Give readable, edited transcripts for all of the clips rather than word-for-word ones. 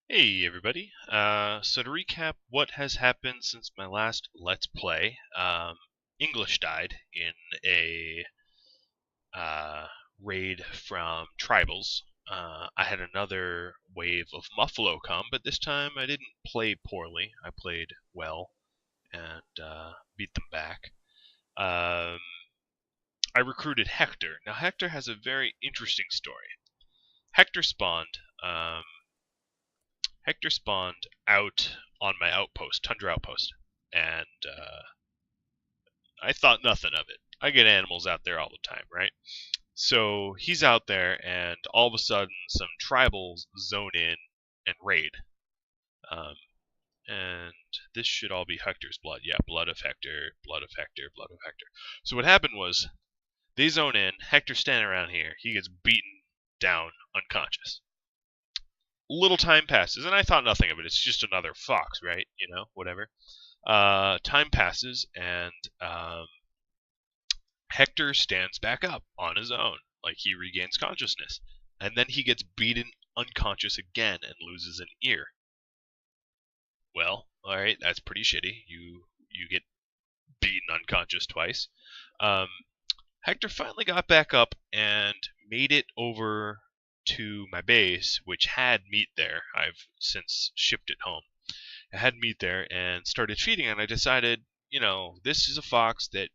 Hey everybody. So to recap what has happened since my last Let's Play, English died in a raid from Tribals. I had another wave of Muffalo come, but this time I didn't play poorly. I played well and beat them back. Um, I recruited Hector. Now Hector has a very interesting story. Hector spawned. Hector spawned out on my outpost, Tundra Outpost, and I thought nothing of it. I get animals out there all the time, right? So he's out there, and all of a sudden, some tribals zone in and raid. Um, and this should all be Hector's blood. Yeah, blood of Hector, blood of Hector, blood of Hector. So what happened was, they zone in, Hector's standing around here, he gets beaten down unconscious. Little time passes, and I thought nothing of it. It's just another fox, right? You know, whatever. Time passes, and Hector stands back up on his own. Like, he regains consciousness. And then he gets beaten unconscious again and loses an ear. Well, alright, that's pretty shitty. You get beaten unconscious twice. Hector finally got back up and made it over to my base, which had meat there. I've since shipped it home. I had meat there and started feeding, and I decided, this is a fox that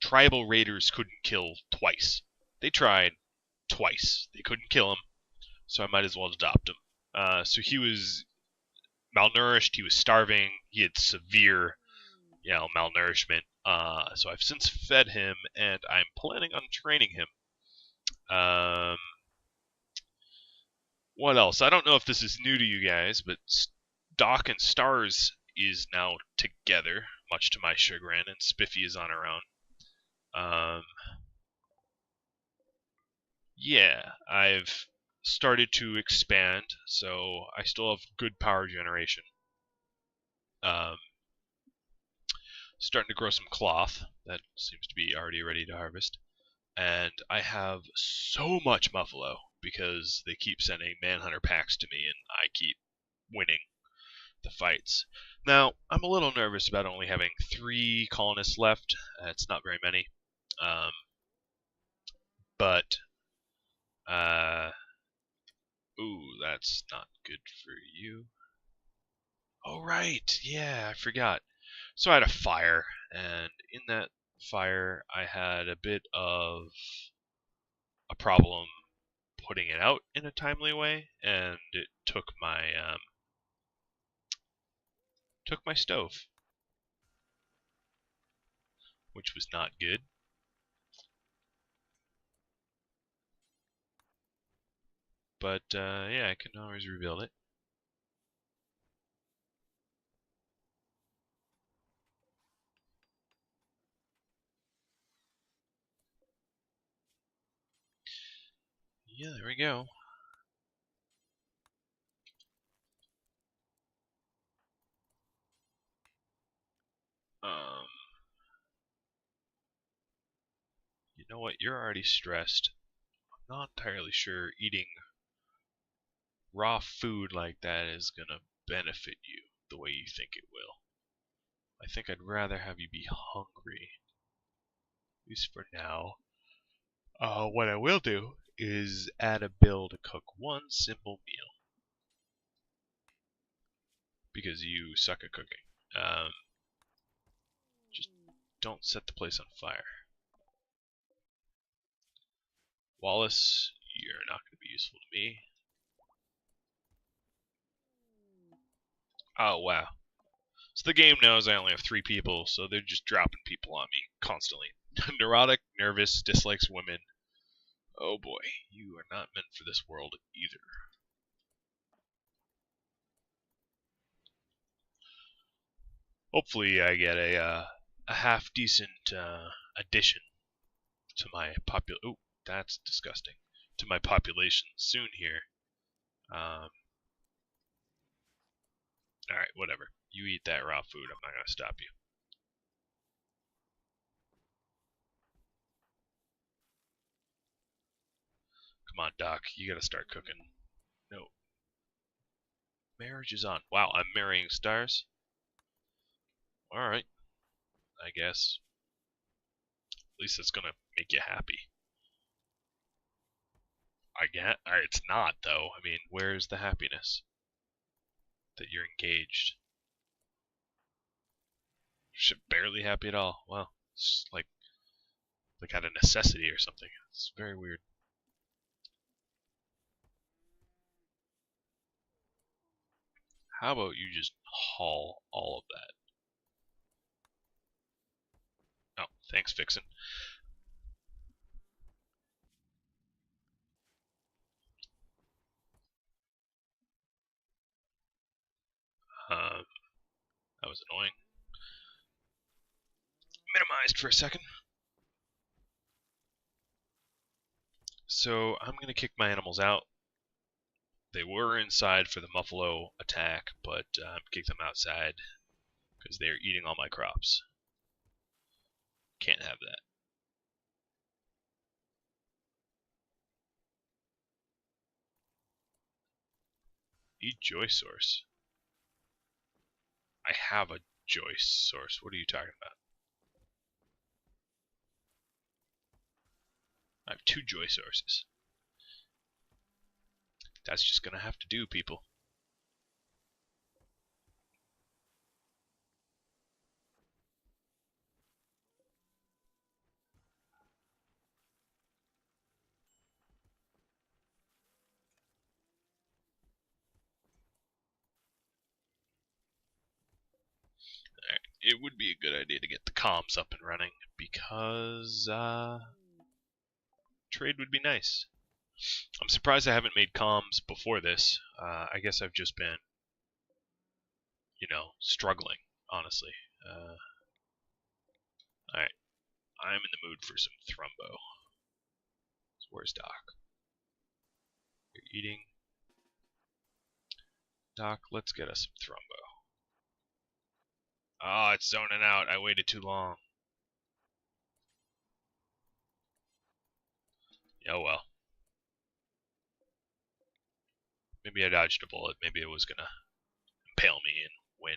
tribal raiders couldn't kill twice. They tried twice. They couldn't kill him, so I might as well adopt him. So he was malnourished, he was starving, he had severe, malnourishment. So I've since fed him, and I'm planning on training him. What else? I don't know if this is new to you guys, but Doc and Stars is now together, much to my chagrin, and Spiffy is on her own. Yeah, I've started to expand, so I still have good power generation. Starting to grow some cloth. That seems to be already ready to harvest. And I have so much Muffalo because they keep sending Manhunter packs to me, and I keep winning the fights. Now, I'm a little nervous about only having 3 colonists left. It's not very many. But ooh, that's not good for you. Oh, right. Yeah, I forgot. So I had a fire, and in that fire, I had a bit of a problem putting it out in a timely way, and it took my stove, which was not good. But yeah, I can always rebuild it. Yeah, there we go. Um, you know what? You're already stressed. I'm not entirely sure eating raw food like that is gonna benefit you the way you think it will. I think I'd rather have you be hungry, at least for now. What I will do is add a bill to cook one simple meal, because you suck at cooking. Just don't set the place on fire. Wallace, you're not going to be useful to me. Oh, wow. So the game knows I only have 3 people, so they're just dropping people on me constantly. Neurotic, nervous, dislikes women. Oh boy, you are not meant for this world either. Hopefully I get a half decent addition to my oh, that's disgusting. To my population soon here. Alright, whatever. You eat that raw food, I'm not gonna stop you. Come on, Doc, you gotta start cooking. No. Marriage is on. Wow, I'm marrying stars. Alright, I guess. At least it's gonna make you happy. I get. It's not, though. I mean, where's the happiness? That you're engaged. You're barely happy at all. Well, it's like out of necessity or something. It's very weird. How about you just haul all of that? Oh, thanks, Vixen. That was annoying. Minimized for a second. So I'm gonna kick my animals out. They were inside for the Muffalo attack, but kick them outside because they're eating all my crops. Can't have that. Eat joy source. I have a joy source. What are you talking about? I have 2 joy sources. That's just gonna have to do, people. Alright, it would be a good idea to get the comms up and running because trade would be nice. I'm surprised I haven't made comms before this. I guess I've just been, struggling, honestly. Alright, I'm in the mood for some thrumbo. So where's Doc? You're eating. Doc, let's get us some thrumbo. Oh, it's zoning out. I waited too long. Oh well. Maybe I dodged a bullet. Maybe it was gonna impale me and win.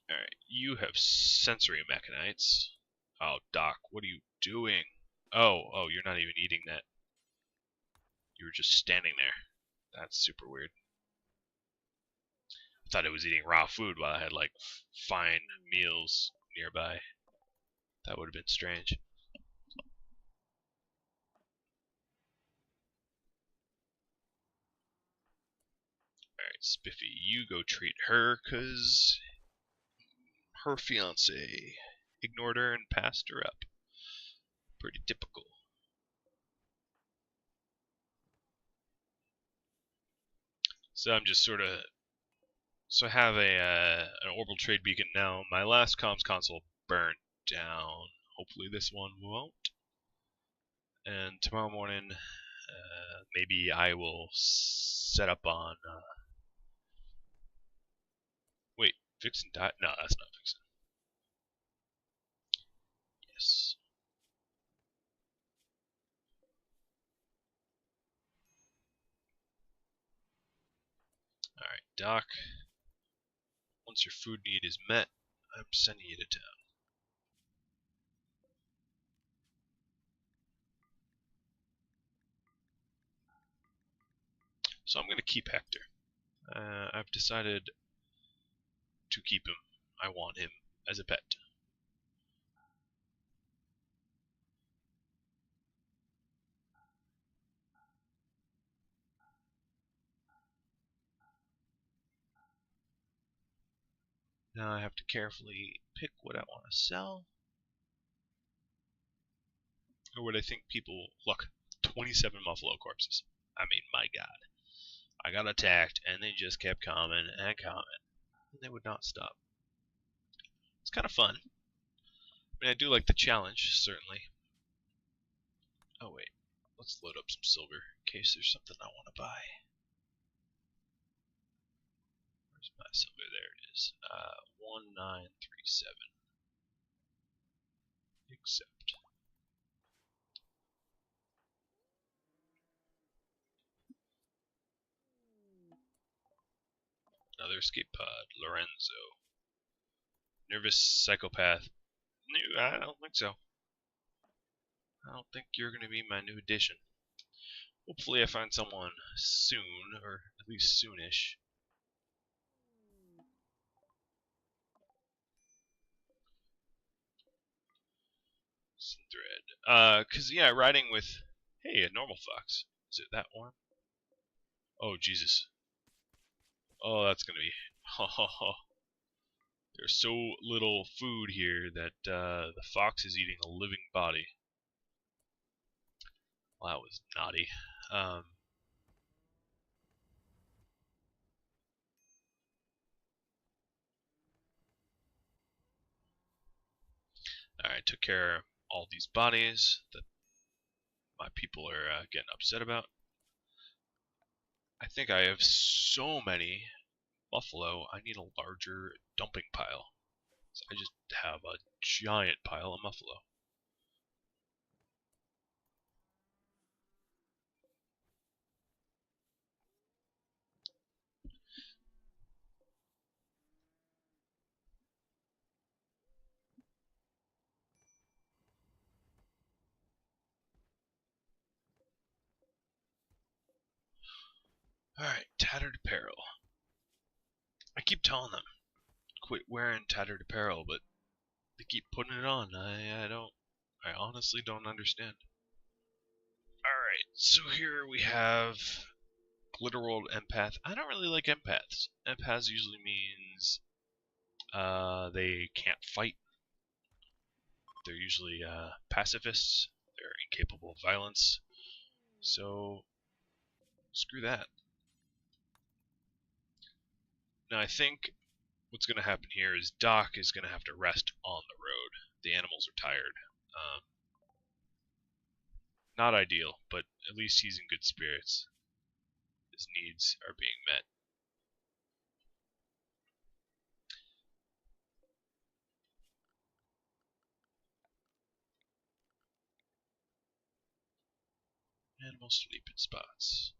Alright, you have sensory mechanites. Oh, Doc, what are you doing? Oh, you're not even eating that. You were just standing there. That's super weird. I thought it was eating raw food while I had, like, fine meals nearby. That would have been strange. Alright, Spiffy, you go treat her, 'cause her fiance ignored her and passed her up. Pretty typical. So I'm just sort of... So I have an orbital trade beacon now. My last comms console burned down. Hopefully this one won't. And tomorrow morning, maybe I will set up on... Wait, Vixen died? No, that's not Vixen. Yes. Alright, Doc. Once your food need is met, I'm sending you to town. So I'm going to keep Hector. I've decided to keep him. I want him as a pet. Now I have to carefully pick what I want to sell. Or what I think people... Look, 27 Muffalo corpses. I mean, my god. I got attacked, and they just kept coming and coming. And they would not stop. It's kind of fun. I mean, I do like the challenge, certainly. Oh, wait. Let's load up some silver, in case there's something I want to buy. Where's my silver? There it is. 1937. Accept. Another escape pod. Lorenzo. Nervous psychopath. New? I don't think so. I don't think you're going to be my new addition. Hopefully I find someone soon, or at least soonish. Some thread. Cause yeah, riding with, hey, a normal fox. Is it that warm? Oh, Jesus. Oh, that's gonna be, There's so little food here that the fox is eating a living body. Well, that was naughty. Alright, took care of all these bodies that my people are getting upset about. I think I have so many buffalo, I need a larger dumping pile. So I just have a giant pile of buffalo. Alright, tattered apparel. I keep telling them, quit wearing tattered apparel, but they keep putting it on. I honestly don't understand. Alright, so here we have Glitterworld Empath. I don't really like empaths. Empaths usually means they can't fight. They're usually pacifists. They're incapable of violence. So, screw that. Now I think what's going to happen here is Doc is going to have to rest on the road. The animals are tired. Not ideal, but at least he's in good spirits. His needs are being met. Animal sleeping spots.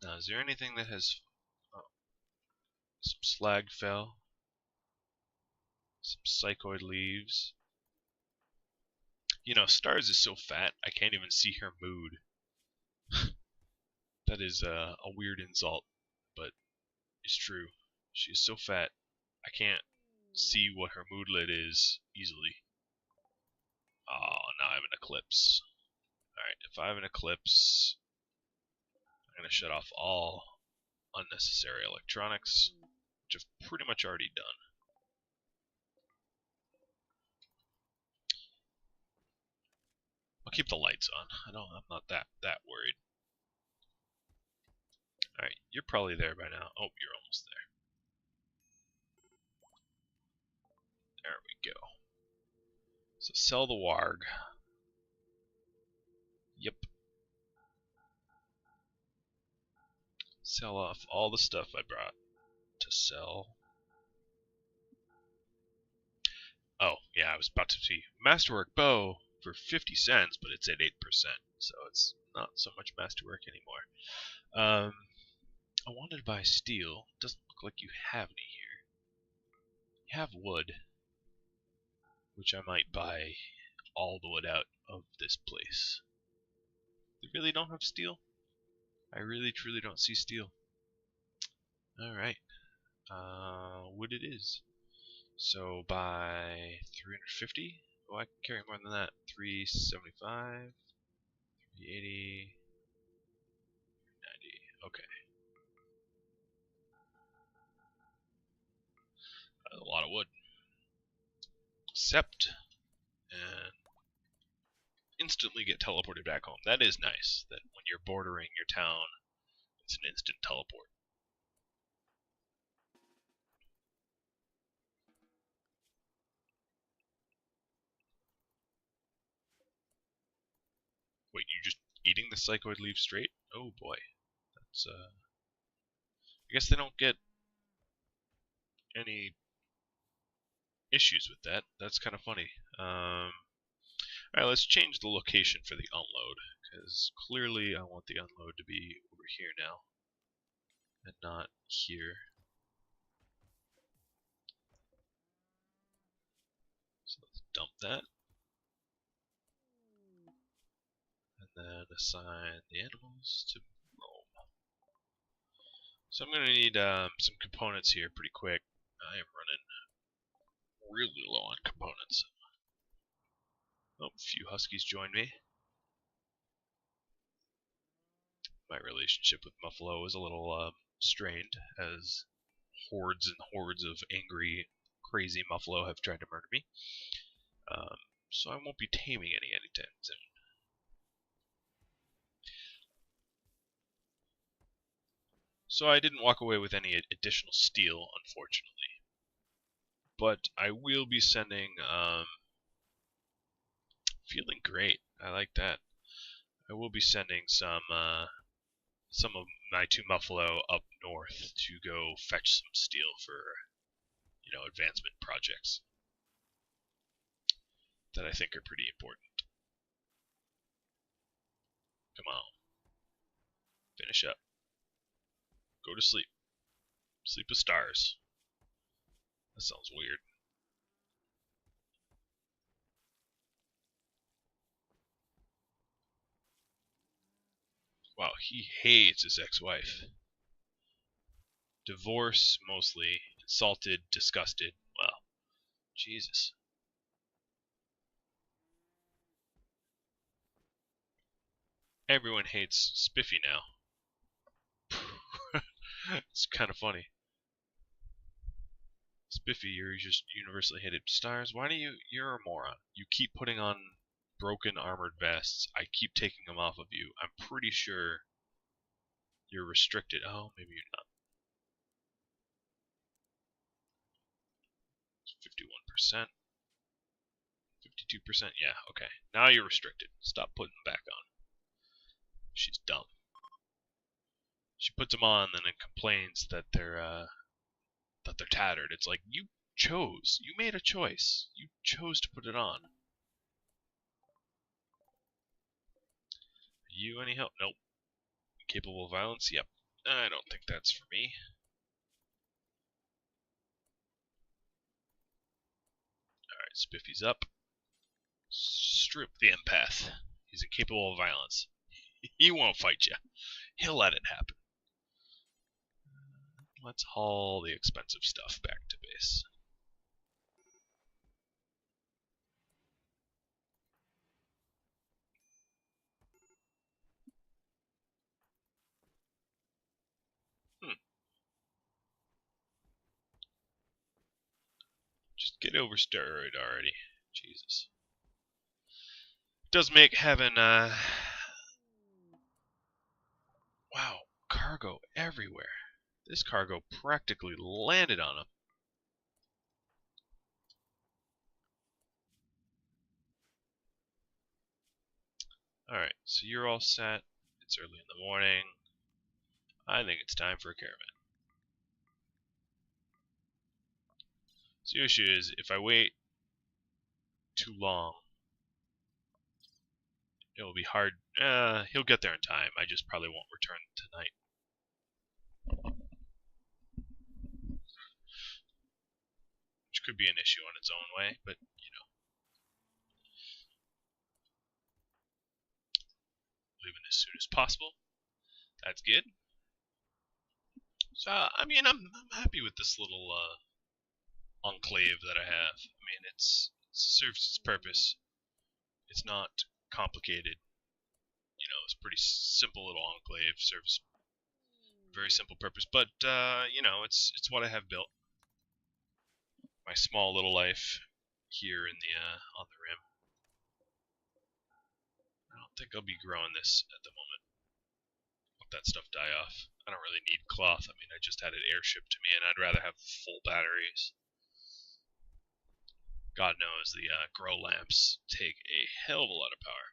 Now, is there anything that has some slag fell? Some psychoid leaves? You know, Stars is so fat, I can't even see her mood. That is a weird insult, but it's true. She is so fat, I can't see what her moodlet is easily. Oh, now I have an eclipse. Alright, if I have an eclipse, I'm going to shut off all unnecessary electronics, which I've pretty much already done. I'll keep the lights on. I'm not that worried. Alright, you're probably there by now. Oh, you're almost there. There we go. So sell the warg. Yep. Sell off all the stuff I brought to sell. Oh, yeah, I was about to see Masterwork bow for 50 cents, but it's at 8%, so it's not so much Masterwork anymore. I wanted to buy steel. Doesn't look like you have any here. You have wood, which I might buy all the wood out of this place. They really don't have steel? I really truly don't see steel. Alright. Wood it is. So buy 350. Oh, I can carry more than that. 375, 380, 90. Okay. A lot of wood. Accept. And instantly get teleported back home. That is nice. That when you're bordering your town, it's an instant teleport. Wait, you just eating the psychoid leaf straight? Oh boy. That's I guess they don't get any issues with that. That's kind of funny. Alright, let's change the location for the unload, because clearly I want the unload to be over here now, and not here. So let's dump that. And then assign the animals to roam. So I'm going to need some components here pretty quick. I am running really low on components. Oh, a few huskies joined me. My relationship with Muffalo is a little strained, as hordes and hordes of angry, crazy Muffalo have tried to murder me. So I won't be taming any anytime soon. So I didn't walk away with any additional steel, unfortunately. But I will be sending, feeling great. I like that. I will be sending some of my 2 Muffalo up north to go fetch some steel for, advancement projects that I think are pretty important. Come on. Finish up. Go to sleep. Sleep with stars. That sounds weird. Wow, he hates his ex-wife. Divorce, mostly. Insulted, disgusted. Well, Jesus. Everyone hates Spiffy now. It's kind of funny. Spiffy, you're just universally hated. Stars, why do you're a moron. You keep putting on broken armored vests. I keep taking them off of you. I'm pretty sure you're restricted. Oh, maybe you're not. 51%. 52%. Yeah, okay. Now you're restricted. Stop putting them back on. She's dumb. She puts them on and then complains that they're tattered. It's like, you chose. You made a choice. You chose to put it on. You any help? Nope. Capable of violence? Yep. I don't think that's for me. Alright, Spiffy's up. Strip the empath. He's incapable of violence. He won't fight you. He'll let it happen. Let's haul the expensive stuff back to base. Just get over steroid already. Jesus. It does make having, wow, cargo everywhere. This cargo practically landed on him. Alright, so you're all set. It's early in the morning. I think it's time for a caravan. So the issue is, if I wait too long, it will be hard. He'll get there in time. I just probably won't return tonight. Which could be an issue on its own way, but, leaving as soon as possible. That's good. So, I mean, I'm happy with this little enclave that I have. I mean, it serves its purpose. It's not complicated. It's a pretty simple little enclave. Serves a very simple purpose, but it's what I have built. My small little life here in the on the rim. I don't think I'll be growing this at the moment. Let that stuff die off. I don't really need cloth. I mean, I just had it airshipped to me, and I'd rather have full batteries. God knows the grow lamps take a hell of a lot of power.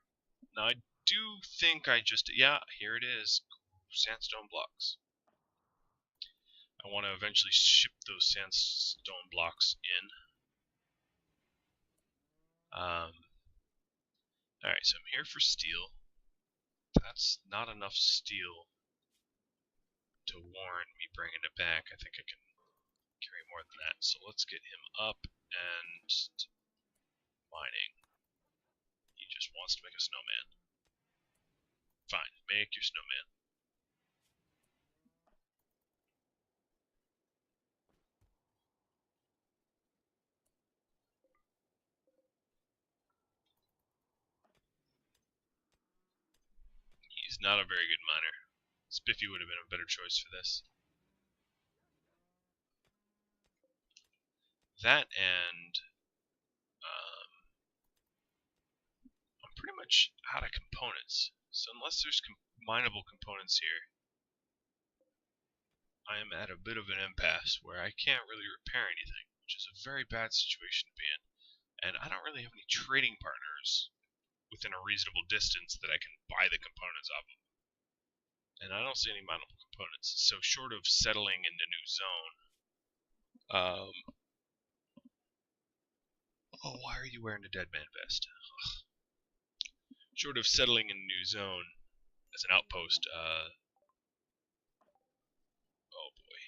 Now, I do think yeah, here it is. Sandstone blocks. I want to eventually ship those sandstone blocks in. Alright, so I'm here for steel. That's not enough steel to warrant me bringing it back. I think I can carry more than that. So let's get him up and mining. He just wants to make a snowman. Fine, make your snowman. He's not a very good miner. Spiffy would have been a better choice for this. That and I'm pretty much out of components. So unless there's mineable components here, I am at a bit of an impasse where I can't really repair anything, which is a very bad situation to be in. And I don't really have any trading partners within a reasonable distance that I can buy the components off of. And I don't see any mineable components. So short of settling in the new zone, oh, why are you wearing a dead man vest? Short of settling in a new zone as an outpost, oh boy.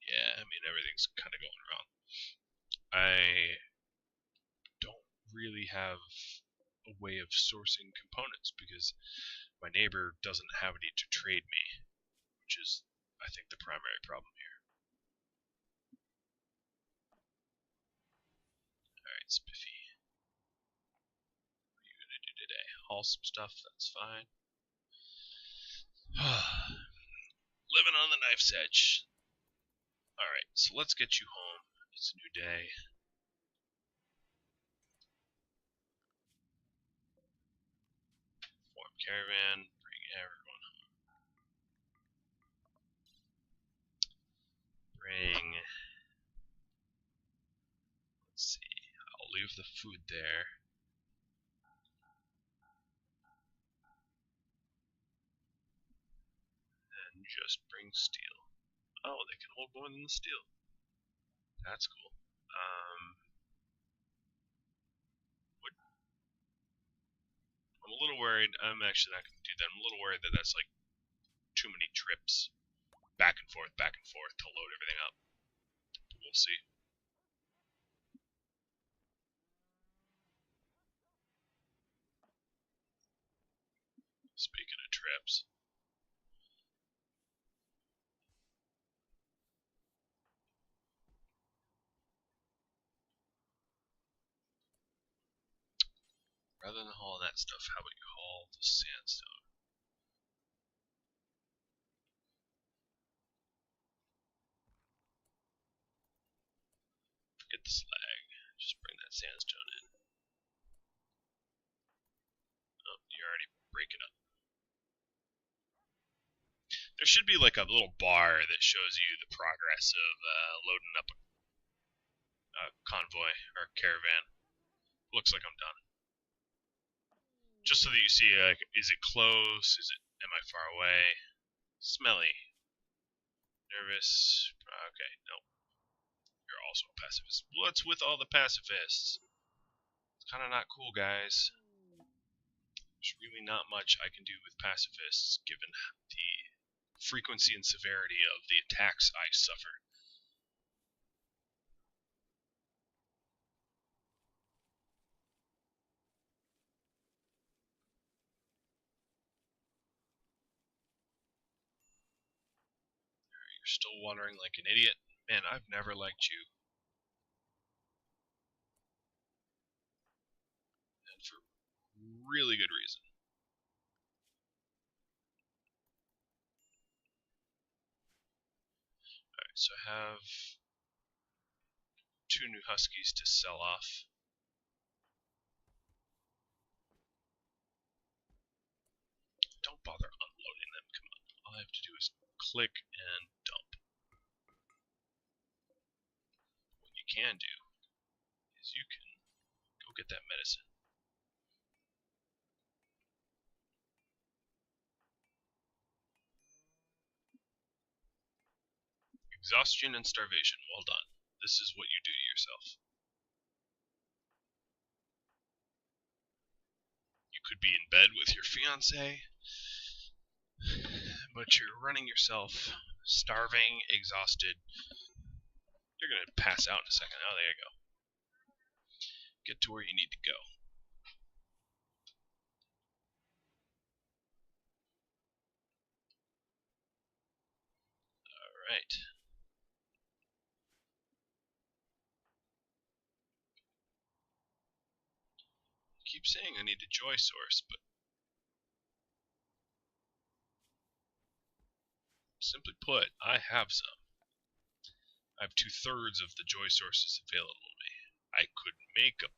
Yeah, I mean, everything's kind of going wrong. I don't really have a way of sourcing components because my neighbor doesn't have any to trade me, which is, I think, the primary problem here. Alright, Spiffy. What are you gonna do today? Haul some stuff, that's fine. Living on the knife's edge. Alright, so let's get you home. It's a new day. Form caravan, bring everyone home. Let's see, I'll leave the food there. And just bring steel. Oh, they can hold more than the steel. That's cool. I'm a little worried. I'm actually not going to do that. I'm a little worried that that's like too many trips back and forth to load everything up. But we'll see. Speaking of trips. Rather than hauling that stuff, how about you haul the sandstone? Forget the slag. Just bring that sandstone in. Oh, you're already breaking up. There should be like a little bar that shows you the progress of loading up a convoy or caravan. Looks like I'm done. Just so that you see, like, is it close? Am I far away? Smelly. Nervous. Okay, nope. You're also a pacifist. What's with all the pacifists? It's kind of not cool, guys. There's really not much I can do with pacifists, given the frequency and severity of the attacks I suffer. You're still wandering like an idiot? Man, I've never liked you. And for really good reason. Alright, so I have 2 new huskies to sell off. Don't bother unloading them, come on. All I have to do is click and dump. What you can do is you can go get that medicine. Exhaustion and starvation, well done. This is what you do to yourself. You could be in bed with your fiancé. but you're running yourself, starving, exhausted. You're gonna pass out in a second. Oh, there you go. Get to where you need to go. Alright. I keep saying I need a joy source, but simply put, I have some. I have 2/3 of the joy sources available to me. I could make a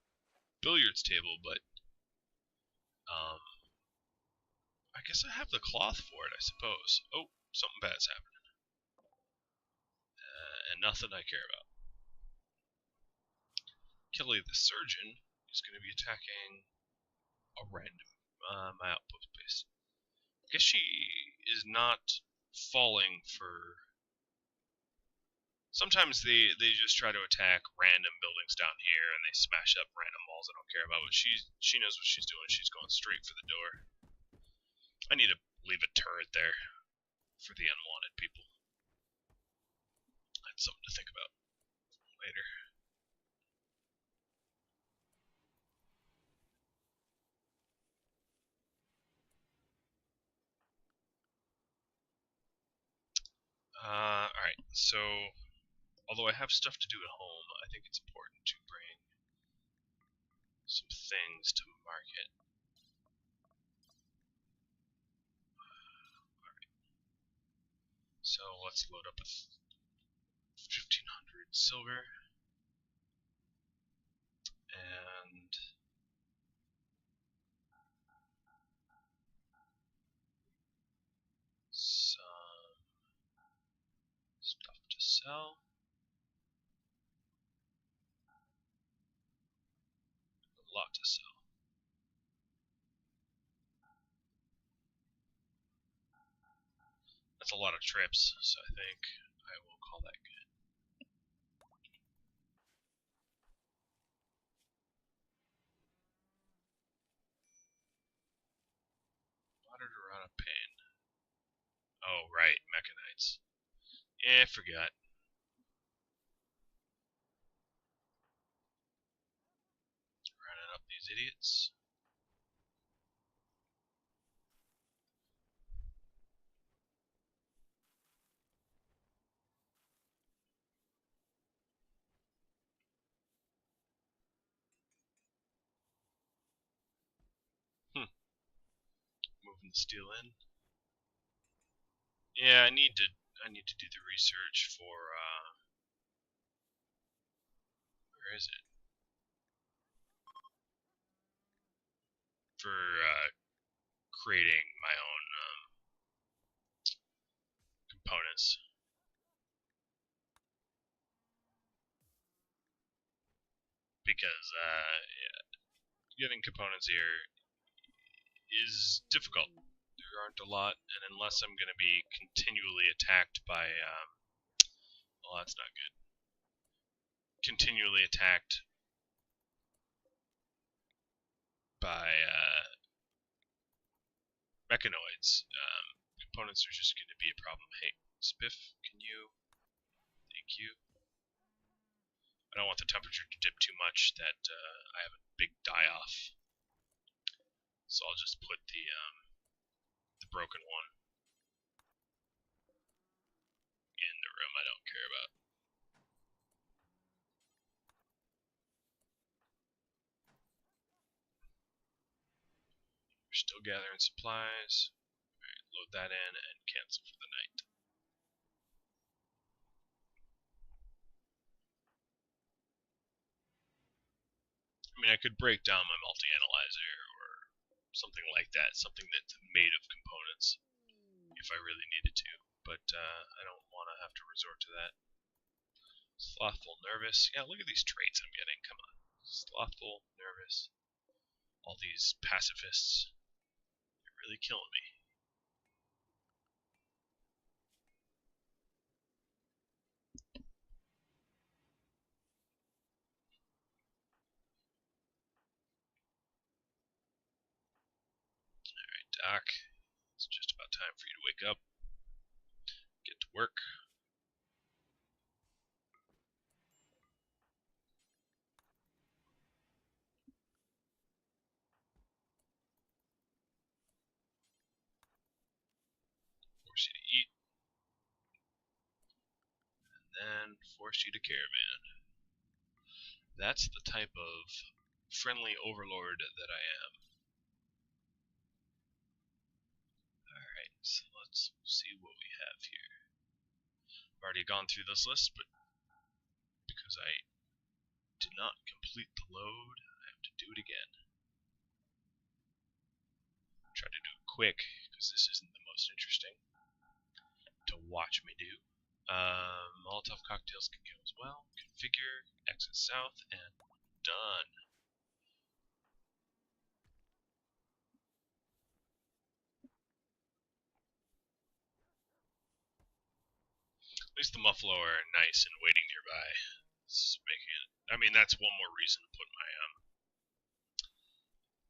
billiards table, but I guess I have the cloth for it, I suppose. Oh, something bad's happening. And nothing I care about. Kelly the surgeon is going to be attacking a random my outpost base. I guess she is not falling for. Sometimes they just try to attack random buildings down here and they smash up random walls I don't care about. But she knows what she's doing. She's going straight for the door. I need to leave a turret there for the unwanted people. That's something to think about later. Alright, so although I have stuff to do at home, I think it's important to bring some things to market. Alright. So let's load up with 1500 silver and some stuff to sell. A lot to sell. That's a lot of trips, so I think I will call that good. Watered around a pain. Oh, right, Mechanites. Yeah, I forgot. Running up these idiots. Moving the steel in. Yeah, I need to do the research for where is it? For creating my own components. Because yeah, getting components here is difficult. There aren't a lot, and unless I'm going to be continually attacked by, well, that's not good. Continually attacked by mechanoids, components are just going to be a problem. Hey, Spiff, can you? Thank you. I don't want the temperature to dip too much that I have a big die-off. So I'll just put the broken one in the room I don't care about. We're still gathering supplies. Alright, load that in and cancel for the night. I mean, I could break down my multi-analyzer or something like that, something that's made of components, if I really needed to, but I don't want to have to resort to that. Slothful, nervous. Yeah, look at these traits I'm getting, come on. Slothful, nervous. All these pacifists. They're really killing me. Alright, Doc. It's just about time for you to wake up. Get to work. Force you to eat. And then force you to caravan. That's the type of friendly overlord that I am. Alright, so let's see what we have here. I've already gone through this list, but because I did not complete the load, I have to do it again. Try to do it quick, because this isn't the most interesting to watch me do. Molotov cocktails can go as well. Configure, exit south, and done. At least the Muffalo are nice and waiting nearby. It's making it. I mean, that's one more reason to put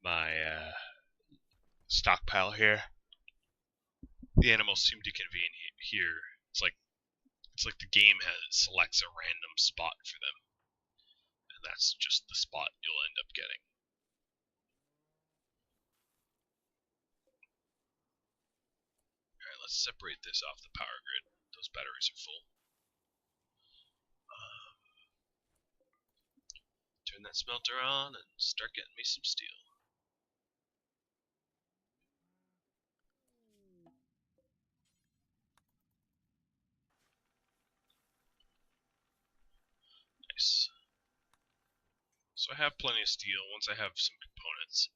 my stockpile here. The animals seem to convene here. It's like the game selects a random spot for them, and that's just the spot you'll end up getting. Alright, let's separate this off the power grid. Those batteries are full. Turn that smelter on and start getting me some steel. Nice. So I have plenty of steel. Once I have some components,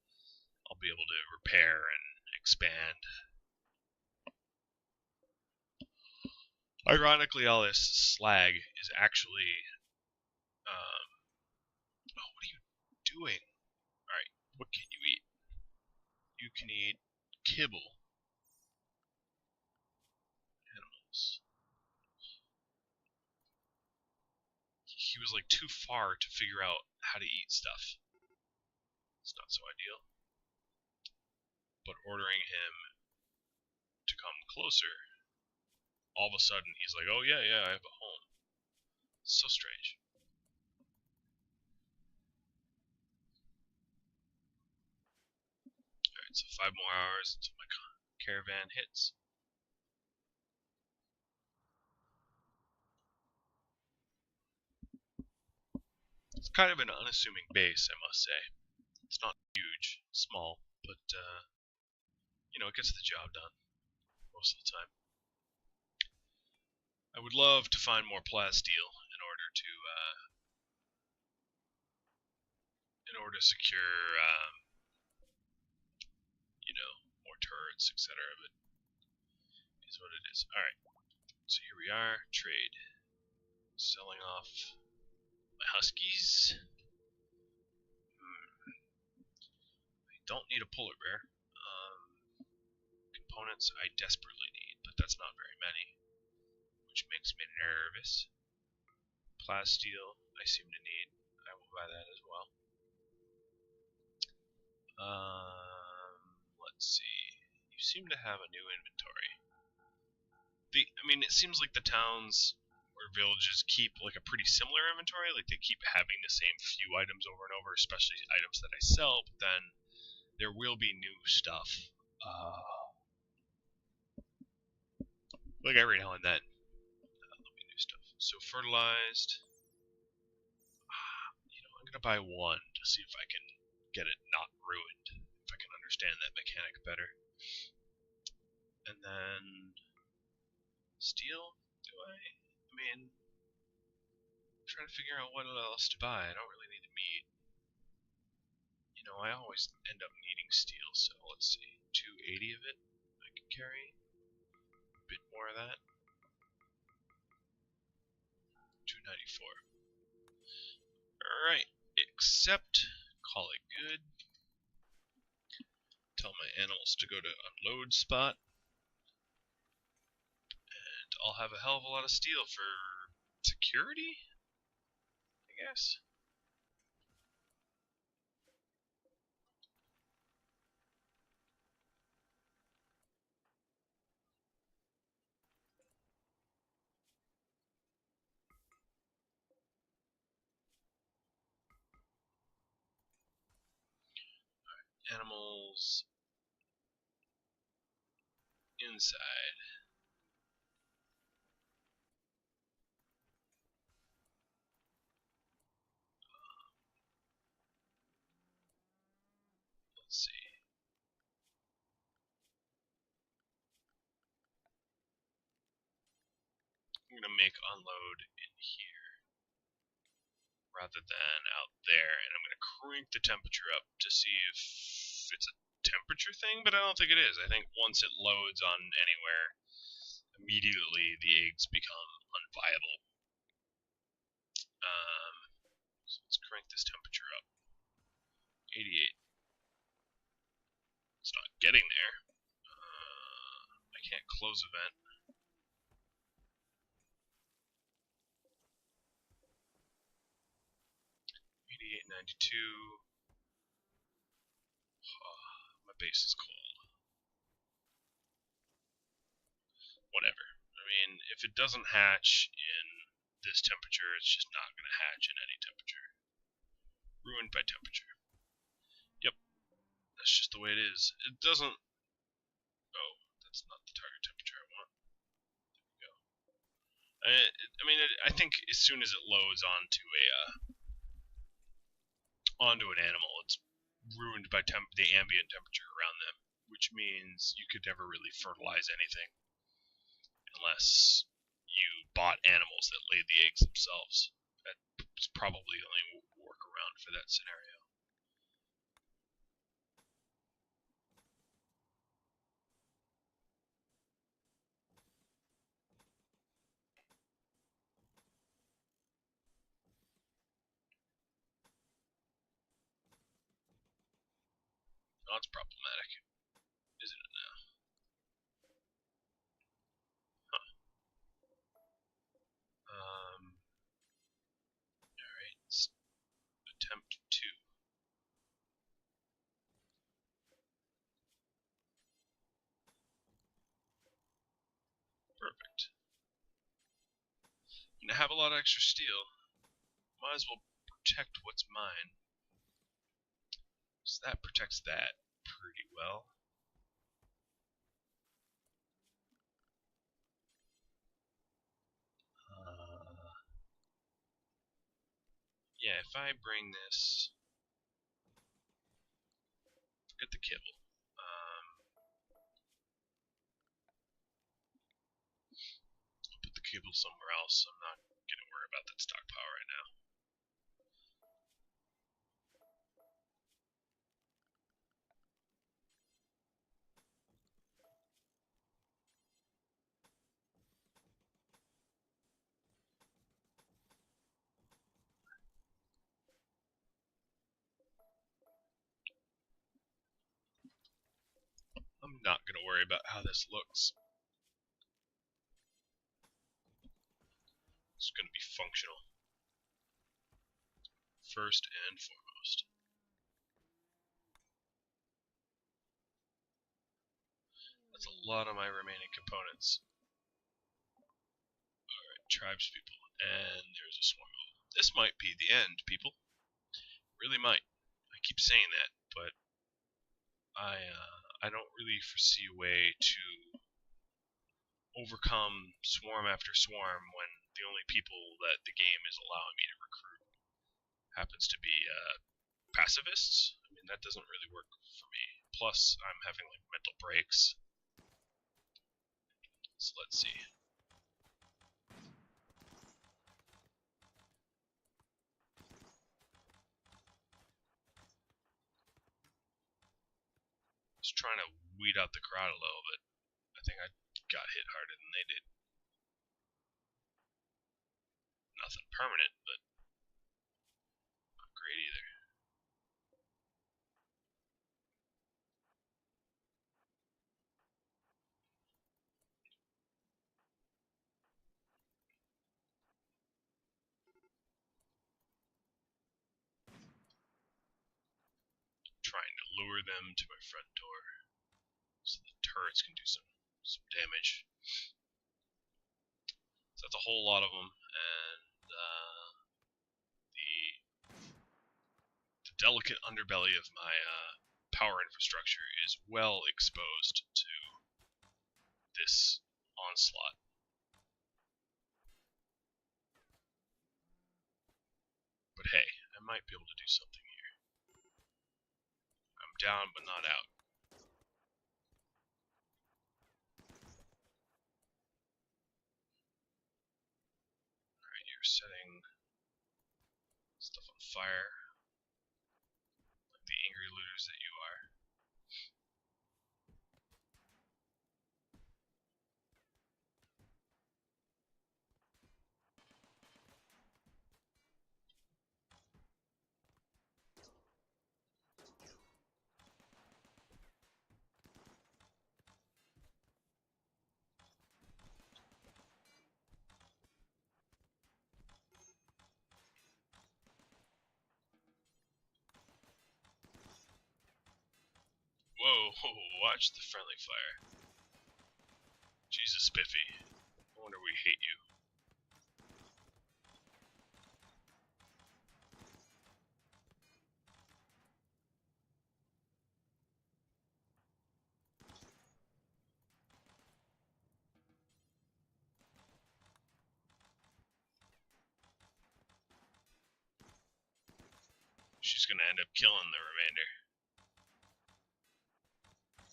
I'll be able to repair and expand. Ironically, all this slag is actually... oh, what are you doing? Alright, what can you eat? You can eat kibble. Animals. He was like too far to figure out how to eat stuff. It's not so ideal. But ordering him to come closer, all of a sudden he's like, oh yeah, I have a home. It's so strange. Alright, so 5 more hours until my caravan hits. It's kind of an unassuming base, I must say. It's not huge, small, but, you know, it gets the job done most of the time. I would love to find more plasteel in order to secure, you know, more turrets, etc. But it is what it is. Alright, so here we are, trade. Selling off my huskies. I don't need a polar bear. Components I desperately need, but that's not very many, which makes me nervous. Plasteel I seem to need. I will buy that as well. Let's see. You seem to have a new inventory. I mean, it seems like the towns or villages keep like a pretty similar inventory. Like they keep having the same few items over and over, especially items that I sell. But then there will be new stuff. Like every now and then, there'll be new stuff. So fertilized. You know, I'm gonna buy one to see if I can get it not ruined. If I can understand that mechanic better. And then steel. Do I? I mean, I'm trying to figure out what else to buy. I don't really need meat. You know, I always end up needing steel. So let's see, 280 of it I can carry. A bit more of that. 294. Alright, except call it good. Tell my animals to go to unload spot. And I'll have a hell of a lot of steel for security, I guess. animals inside. Let's see. I'm gonna make unload in here rather than out there, and I'm gonna crank the temperature up to see if it's a temperature thing, but I don't think it is. I think once it loads on anywhere, immediately the eggs become unviable. So let's crank this temperature up. 88. It's not getting there. I can't close event. 8892. My base is cold. Whatever. I mean, if it doesn't hatch in this temperature, it's just not going to hatch in any temperature. Ruined by temperature. Yep. That's just the way it is. It doesn't... Oh, that's not the target temperature I want. There we go. I mean, I think as soon as it loads onto an animal, it's ruined by the ambient temperature around them, which means you could never really fertilize anything unless you bought animals that laid the eggs themselves. That's probably the only workaround for that scenario. Oh, it's problematic, isn't it now? Huh. Alright, let's attempt 2. Perfect. I'm gonna have a lot of extra steel. Might as well protect what's mine. So that protects that pretty well. Yeah, if I bring this... Forget the kibble. I'll put the kibble somewhere else. I'm not gonna worry about that stockpile right now. I'm not gonna worry about how this looks. It's gonna be functional. First and foremost. That's a lot of my remaining components. Alright, tribespeople. And there's a swarm of them. This might be the end, people. Really might. I keep saying that, but I don't really foresee a way to overcome swarm after swarm when the only people that the game is allowing me to recruit happens to be pacifists. I mean, that doesn't really work for me. Plus, I'm having like mental breaks. So let's see. Just trying to weed out the crowd a little bit. I think I got hit harder than they did. Nothing permanent, but not great either. Trying to lure them to my front door so the turrets can do some damage. So that's a whole lot of them, and the delicate underbelly of my power infrastructure is well exposed to this onslaught. But hey, I might be able to do something here. I'm down but not out. Alright, you're setting stuff on fire, like the angry looters that you are. Whoa, watch the friendly fire. Jesus, Spiffy. No wonder we hate you. She's gonna end up killing the remainder.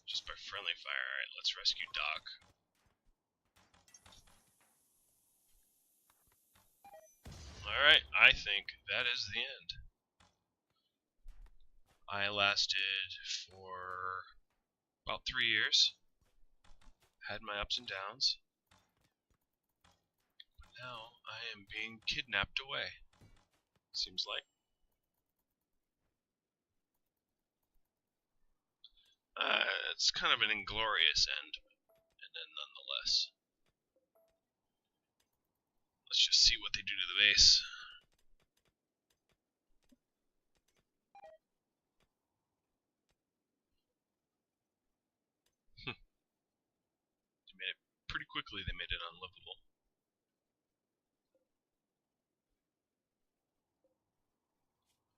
Just by friendly fire. Alright, let's rescue Doc. Alright, I think that is the end. I lasted for about 3 years. Had my ups and downs. But now I am being kidnapped away. Seems like. It's kind of an inglorious end, and then nonetheless. Let's just see what they do to the base. They made it pretty quickly. They made it unlivable.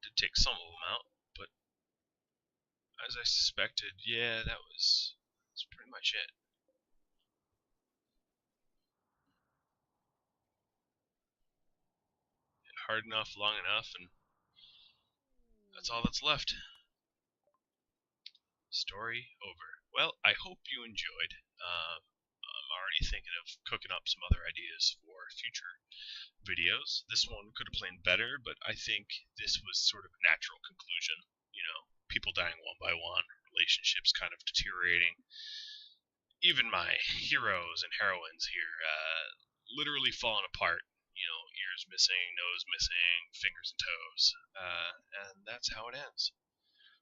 Did take some of them out, but as I suspected, yeah, that's pretty much it. Hard enough, long enough, and that's all that's left. Story over. Well, I hope you enjoyed. I'm already thinking of cooking up some other ideas for future videos. This one could have played better, but I think this was sort of a natural conclusion. You know, people dying one by one, relationships kind of deteriorating. Even my heroes and heroines here literally falling apart. You know, ears missing, nose missing, fingers and toes. And that's how it ends.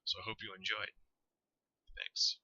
So I hope you enjoyed. Thanks.